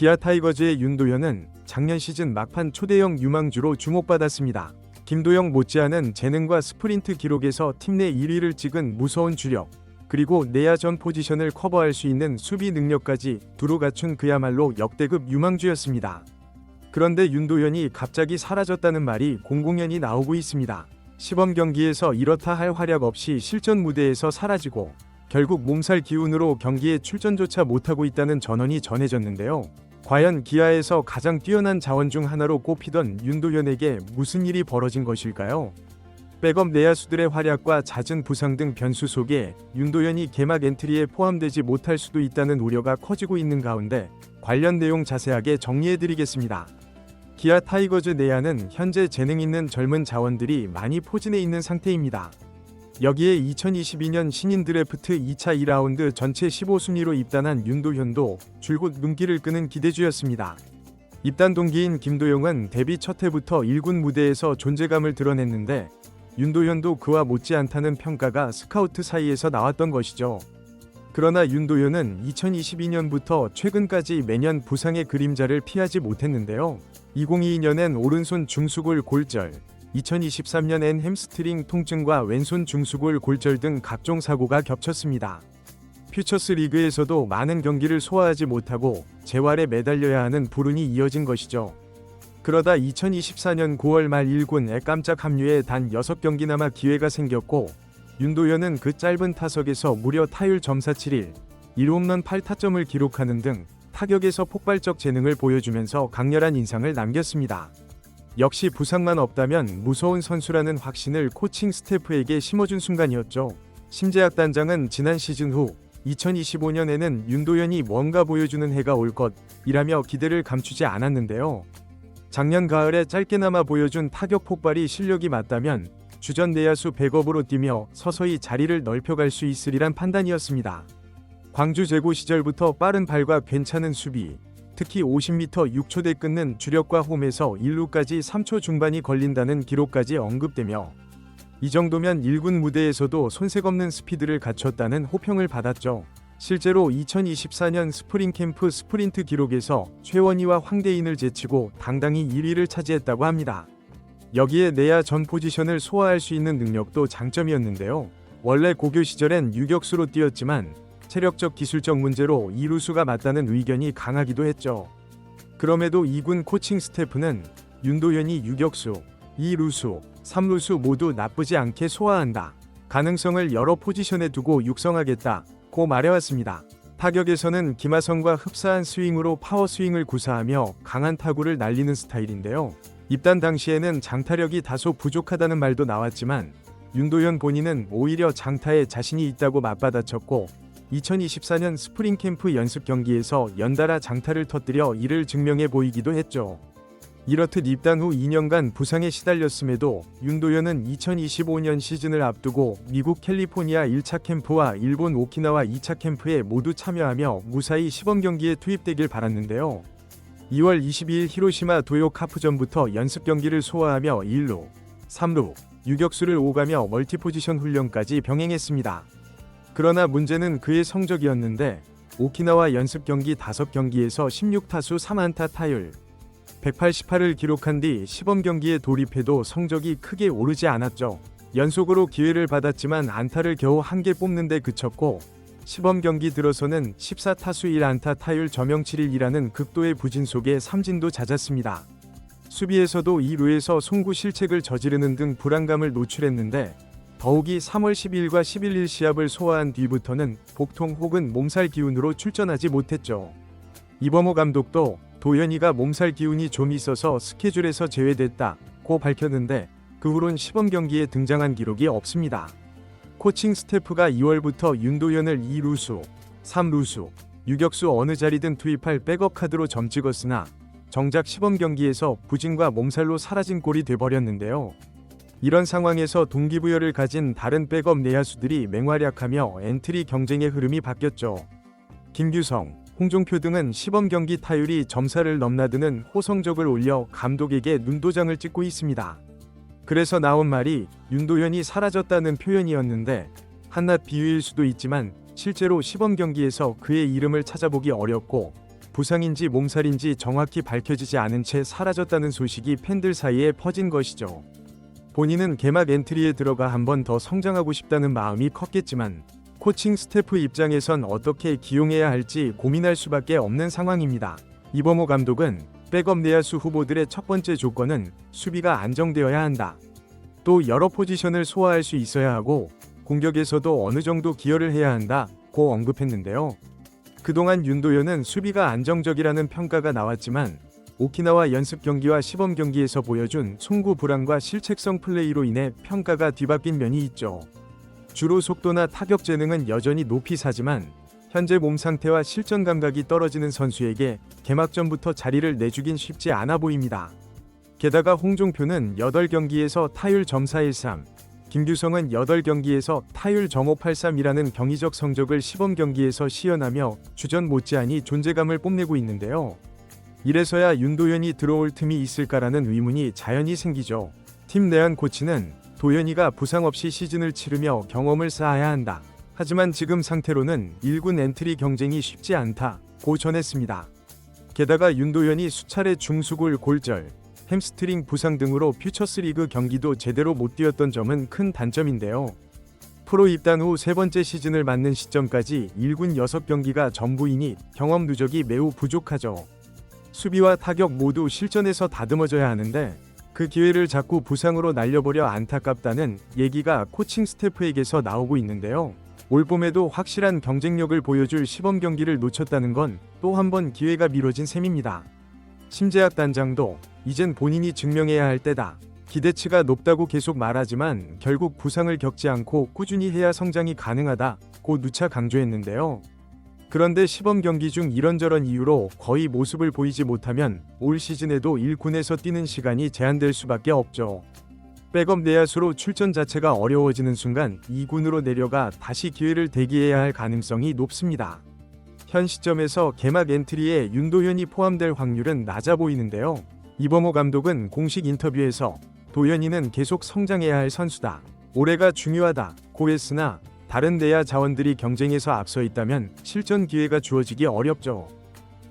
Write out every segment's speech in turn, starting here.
기아 타이거즈의 윤도현은 작년 시즌 막판 초대형 유망주로 주목받았습니다. 김도영 못지않은 재능과 스프린트 기록에서 팀 내 1위를 찍은 무서운 주력, 그리고 내야 전 포지션을 커버할 수 있는 수비 능력까지 두루 갖춘 그야말로 역대급 유망주였습니다. 그런데 윤도현이 갑자기 사라졌다는 말이 공공연히 나오고 있습니다. 시범 경기에서 이렇다 할 활약 없이 실전 무대에서 사라지고 결국 몸살 기운으로 경기에 출전조차 못하고 있다는 전언이 전해졌는데요. 과연 기아에서 가장 뛰어난 자원 중 하나로 꼽히던 윤도현에게 무슨 일이 벌어진 것일까요? 백업 내야수들의 활약과 잦은 부상 등 변수 속에 윤도현이 개막 엔트리에 포함되지 못할 수도 있다는 우려가 커지고 있는 가운데 관련 내용 자세하게 정리해드리겠습니다. 기아 타이거즈 내야는 현재 재능 있는 젊은 자원들이 많이 포진해 있는 상태입니다. 여기에 2022년 신인 드래프트 2차 2라운드 전체 15순위로 입단한 윤도현도 줄곧 눈길을 끄는 기대주였습니다. 입단 동기인 김도영은 데뷔 첫 해부터 1군 무대에서 존재감을 드러냈는데 윤도현도 그와 못지않다는 평가가 스카우트 사이에서 나왔던 것이죠. 그러나 윤도현은 2022년부터 최근까지 매년 부상의 그림자를 피하지 못했는데요. 2022년엔 오른손 중수골 골절, 2023년엔 햄스트링 통증과 왼손 중수골 골절 등 각종 사고가 겹쳤습니다. 퓨처스 리그에서도 많은 경기를 소화하지 못하고 재활에 매달려야 하는 불운이 이어진 것이죠. 그러다 2024년 9월 말 1군에 깜짝 합류해 단 6경기나마 기회가 생겼고 윤도현은 그 짧은 타석에서 무려 타율 .471, 1홈런 8타점을 기록하는 등 타격에서 폭발적 재능을 보여주면서 강렬한 인상을 남겼습니다. 역시 부상만 없다면 무서운 선수라는 확신을 코칭 스태프에게 심어준 순간이었죠. 심재학 단장은 지난 시즌 후 2025년에는 윤도현이 뭔가 보여주는 해가 올 것이라며 기대를 감추지 않았는데요. 작년 가을에 짧게나마 보여준 타격 폭발이 실력이 맞다면 주전 내야수 백업으로 뛰며 서서히 자리를 넓혀갈 수 있으리란 판단이었습니다. 광주 제고 시절부터 빠른 발과 괜찮은 수비, 특히 50m 6초대 끊는 주력과 홈에서 1루까지 3초 중반이 걸린다는 기록까지 언급되며 이 정도면 1군 무대에서도 손색없는 스피드를 갖췄다는 호평을 받았죠. 실제로 2024년 스프링 캠프 스프린트 기록에서 최원희와 황대인을 제치고 당당히 1위를 차지했다고 합니다. 여기에 내야 전 포지션을 소화할 수 있는 능력도 장점이었는데요. 원래 고교 시절엔 유격수로 뛰었지만 체력적 기술적 문제로 2루수가 맞다는 의견이 강하기도 했죠. 그럼에도 2군 코칭 스태프는 윤도현이 유격수, 2루수, 3루수 모두 나쁘지 않게 소화한다. 가능성을 여러 포지션에 두고 육성하겠다고 말해왔습니다. 타격에서는 김하성과 흡사한 스윙으로 파워 스윙을 구사하며 강한 타구를 날리는 스타일인데요. 입단 당시에는 장타력이 다소 부족하다는 말도 나왔지만 윤도현 본인은 오히려 장타에 자신이 있다고 맞받아쳤고 2024년 스프링 캠프 연습 경기에서 연달아 장타를 터뜨려 이를 증명해 보이기도 했죠. 이렇듯 입단 후 2년간 부상에 시달렸음에도 윤도현은 2025년 시즌을 앞두고 미국 캘리포니아 1차 캠프와 일본 오키나와 2차 캠프에 모두 참여하며 무사히 시범 경기에 투입되길 바랐는데요. 2월 22일 히로시마 도요 카프전부터 연습 경기를 소화하며 1루, 3루, 유격수를 오가며 멀티포지션 훈련까지 병행했습니다. 그러나 문제는 그의 성적이었는데 오키나와 연습 경기 5경기에서 16타수 3안타 타율 188을 기록한 뒤 시범 경기에 돌입해도 성적이 크게 오르지 않았죠. 연속으로 기회를 받았지만 안타를 겨우 1개 뽑는데 그쳤고 시범 경기 들어서는 14타수 1안타 타율 저명칠일이라는 극도의 부진 속에 삼진도 잦았습니다. 수비에서도 2루에서 송구 실책을 저지르는 등 불안감을 노출했는데 더욱이 3월 10일과 11일 시합을 소화한 뒤부터는 복통 혹은 몸살 기운으로 출전하지 못했죠. 이범호 감독도 도현이가 몸살 기운이 좀 있어서 스케줄에서 제외됐다고 밝혔는데 그 후론 시범 경기에 등장한 기록이 없습니다. 코칭 스태프가 2월부터 윤도현을 2루수, 3루수, 유격수 어느 자리든 투입할 백업 카드로 점 찍었으나 정작 시범 경기에서 부진과 몸살로 사라진 꼴이 돼버렸는데요. 이런 상황에서 동기부여를 가진 다른 백업 내야수들이 맹활약하며 엔트리 경쟁의 흐름이 바뀌었죠. 김규성, 홍종표 등은 시범 경기 타율이 점사를 넘나드는 호성적을 올려 감독에게 눈도장을 찍고 있습니다. 그래서 나온 말이 윤도현이 사라졌다는 표현이었는데 한낱 비유일 수도 있지만 실제로 시범 경기에서 그의 이름을 찾아보기 어렵고 부상인지 몸살인지 정확히 밝혀지지 않은 채 사라졌다는 소식이 팬들 사이에 퍼진 것이죠. 본인은 개막 엔트리에 들어가 한 번 더 성장하고 싶다는 마음이 컸겠지만 코칭 스태프 입장에선 어떻게 기용해야 할지 고민할 수밖에 없는 상황입니다. 이범호 감독은 백업 내야수 후보들의 첫 번째 조건은 수비가 안정되어야 한다. 또 여러 포지션을 소화할 수 있어야 하고 공격에서도 어느 정도 기여를 해야 한다고 언급했는데요. 그동안 윤도현은 수비가 안정적이라는 평가가 나왔지만 오키나와 연습 경기와 시범 경기에서 보여준 송구 불안과 실책성 플레이로 인해 평가가 뒤바뀐 면이 있죠. 주로 속도나 타격 재능은 여전히 높이 사지만 현재 몸 상태와 실전 감각이 떨어지는 선수에게 개막전부터 자리를 내주긴 쉽지 않아 보입니다. 게다가 홍종표는 8경기에서 타율 .413, 김규성은 8경기에서 타율 .583이라는 경이적 성적을 시범 경기에서 시연하며 주전 못지않이 존재감을 뽐내고 있는데요. 이래서야 윤도현이 들어올 틈이 있을까라는 의문이 자연히 생기죠. 팀 내한 코치는 도현이가 부상 없이 시즌을 치르며 경험을 쌓아야 한다. 하지만 지금 상태로는 1군 엔트리 경쟁이 쉽지 않다고 전했습니다. 게다가 윤도현이 수차례 중수골 골절, 햄스트링 부상 등으로 퓨처스리그 경기도 제대로 못 뛰었던 점은 큰 단점인데요. 프로 입단 후 세 번째 시즌을 맞는 시점까지 1군 6경기가 전부이니 경험 누적이 매우 부족하죠. 수비와 타격 모두 실전에서 다듬어져야 하는데 그 기회를 자꾸 부상으로 날려버려 안타깝다는 얘기가 코칭 스태프에게서 나오고 있는데요. 올 봄에도 확실한 경쟁력을 보여줄 시범 경기를 놓쳤다는 건 또 한 번 기회가 미뤄진 셈입니다. 심재학 단장도 이젠 본인이 증명해야 할 때다. 기대치가 높다고 계속 말하지만 결국 부상을 겪지 않고 꾸준히 해야 성장이 가능하다고 누차 강조했는데요. 그런데 시범 경기 중 이런저런 이유로 거의 모습을 보이지 못하면 올 시즌에도 1군에서 뛰는 시간이 제한될 수밖에 없죠. 백업 내야수로 출전 자체가 어려워지는 순간 2군으로 내려가 다시 기회를 대기해야 할 가능성이 높습니다. 현 시점에서 개막 엔트리에 윤도현이 포함될 확률은 낮아 보이는데요. 이범호 감독은 공식 인터뷰에서 도현이는 계속 성장해야 할 선수다. 올해가 중요하다고 했으나 다른 내야 자원들이 경쟁에서 앞서 있다면 실전 기회가 주어지기 어렵죠.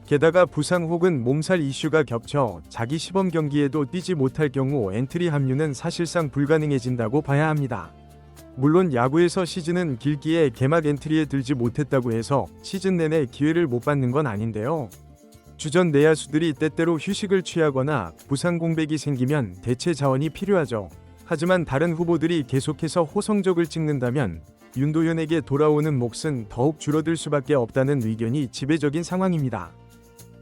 게다가 부상 혹은 몸살 이슈가 겹쳐 자기 시범 경기에도 뛰지 못할 경우 엔트리 합류는 사실상 불가능해진다고 봐야 합니다. 물론 야구에서 시즌은 길기에 개막 엔트리에 들지 못했다고 해서 시즌 내내 기회를 못 받는 건 아닌데요. 주전 내야수들이 때때로 휴식을 취하거나 부상 공백이 생기면 대체 자원이 필요하죠. 하지만 다른 후보들이 계속해서 호성적을 찍는다면 윤도현에게 돌아오는 몫은 더욱 줄어들 수밖에 없다는 의견이 지배적인 상황입니다.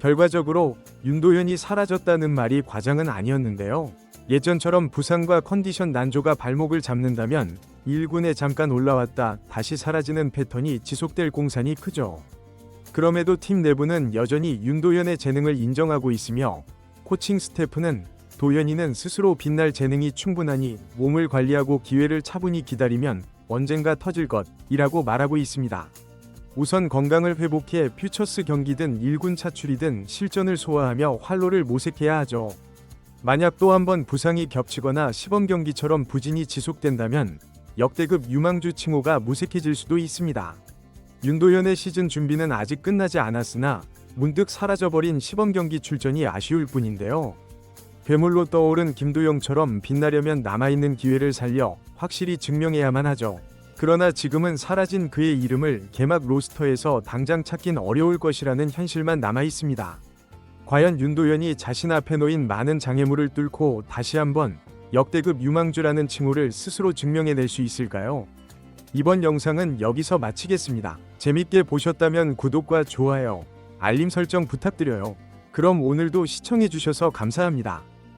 결과적으로 윤도현이 사라졌다는 말이 과장은 아니었는데요. 예전처럼 부상과 컨디션 난조가 발목을 잡는다면 1군에 잠깐 올라왔다 다시 사라지는 패턴이 지속될 공산이 크죠. 그럼에도 팀 내부는 여전히 윤도현의 재능을 인정하고 있으며 코칭 스태프는 도현이는 스스로 빛날 재능이 충분하니 몸을 관리하고 기회를 차분히 기다리면 언젠가 터질 것이라고 말하고 있습니다. 우선 건강을 회복해 퓨처스 경기든 1군 차출이든 실전을 소화하며 활로를 모색해야 하죠. 만약 또 한 번 부상이 겹치거나 시범 경기처럼 부진이 지속된다면 역대급 유망주 칭호가 무색해질 수도 있습니다. 윤도현의 시즌 준비는 아직 끝나지 않았으나 문득 사라져버린 시범 경기 출전이 아쉬울 뿐인데요. 괴물로 떠오른 김도영처럼 빛나려면 남아있는 기회를 살려 확실히 증명해야만 하죠. 그러나 지금은 사라진 그의 이름을 개막 로스터에서 당장 찾긴 어려울 것이라는 현실만 남아있습니다. 과연 윤도현이 자신 앞에 놓인 많은 장애물을 뚫고 다시 한번 역대급 유망주라는 칭호를 스스로 증명해낼 수 있을까요? 이번 영상은 여기서 마치겠습니다. 재밌게 보셨다면 구독과 좋아요, 알림 설정 부탁드려요. 그럼 오늘도 시청해주셔서 감사합니다.